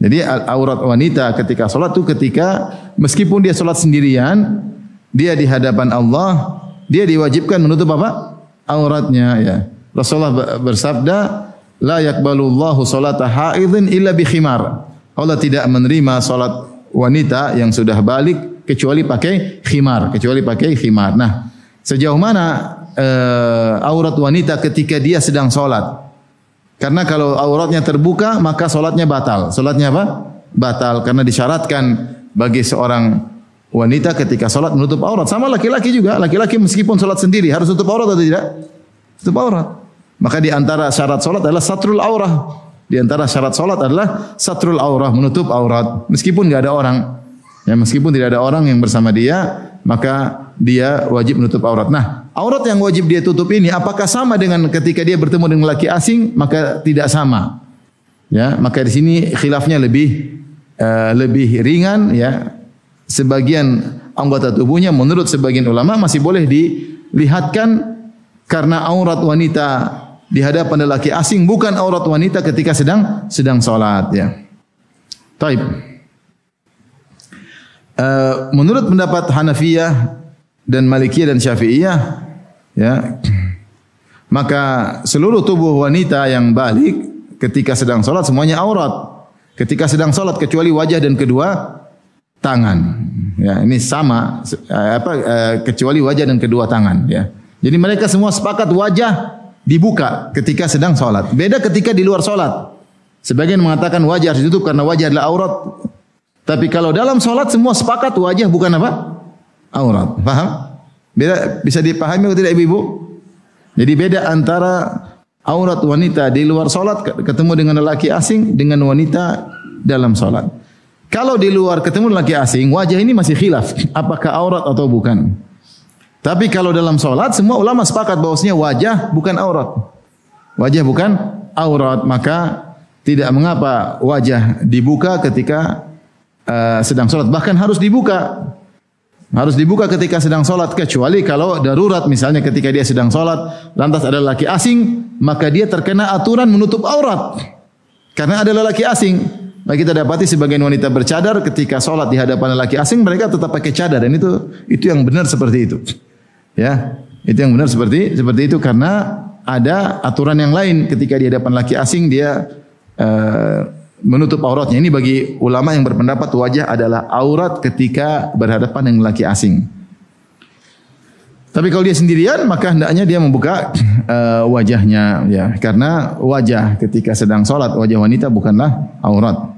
Jadi aurat wanita ketika sholat itu ketika meskipun dia sholat sendirian, dia di hadapan Allah, dia diwajibkan menutup apa? Auratnya. Ya. Rasulullah bersabda, la yakbalullahu sholata haidhin illa bi khimar. Allah tidak menerima sholat wanita yang sudah balik kecuali pakai khimar, Nah, sejauh mana aurat wanita ketika dia sedang sholat? Karena kalau auratnya terbuka maka solatnya batal. Solatnya apa? Batal karena disyaratkan bagi seorang wanita ketika solat menutup aurat. Sama laki-laki juga. Laki-laki meskipun solat sendiri harus tutup aurat atau tidak? Tutup aurat. Maka di antara syarat solat adalah satrul aurah. Di antara syarat solat adalah satrul aurah, menutup aurat. Meskipun tidak ada orang. Ya, meskipun tidak ada orang yang bersama dia, maka dia wajib menutup aurat. Nah, aurat yang wajib dia tutup ini apakah sama dengan ketika dia bertemu dengan laki asing? Maka tidak sama. Ya, maka di sini khilafnya lebih ringan ya. Sebagian anggota tubuhnya menurut sebagian ulama masih boleh dilihatkan karena aurat wanita di hadapan lelaki asing bukan aurat wanita ketika sedang salat ya. Taib. Menurut pendapat Hanafiyah dan Malikiyah dan Syafi'iyah ya, maka seluruh tubuh wanita yang balik ketika sedang salat semuanya aurat. Ketika sedang salat kecuali wajah dan kedua tangan. Ya, ini sama kecuali wajah dan kedua tangan ya. Jadi mereka semua sepakat wajah dibuka ketika sedang salat. Beda ketika di luar salat. Sebagian mengatakan wajah harus ditutup karena wajah adalah aurat. Tapi kalau dalam salat semua sepakat wajah bukan apa? Aurat. Paham? Beda, bisa dipahami atau tidak ibu-ibu? Jadi beda antara aurat wanita di luar salat ketemu dengan lelaki asing dengan wanita dalam salat. Kalau di luar ketemu lelaki asing, wajah ini masih khilaf apakah aurat atau bukan. Tapi kalau dalam salat semua ulama sepakat bahwasanya wajah bukan aurat. Wajah bukan aurat, maka tidak mengapa wajah dibuka ketika sedang salat, bahkan harus dibuka. Harus dibuka ketika sedang salat kecuali kalau darurat, misalnya ketika dia sedang salat lantas ada lelaki asing, maka dia terkena aturan menutup aurat. Karena ada lelaki asing. Nah, kita dapati sebagian wanita bercadar ketika salat di hadapan lelaki asing, mereka tetap pakai cadar dan itu yang benar seperti itu. Ya, itu yang benar seperti itu karena ada aturan yang lain ketika di hadapan lelaki asing dia menutup auratnya. Ini bagi ulama yang berpendapat wajah adalah aurat ketika berhadapan dengan lelaki asing. Tapi kalau dia sendirian maka hendaknya dia membuka wajahnya ya, karena wajah ketika sedang salat wajah wanita bukanlah aurat.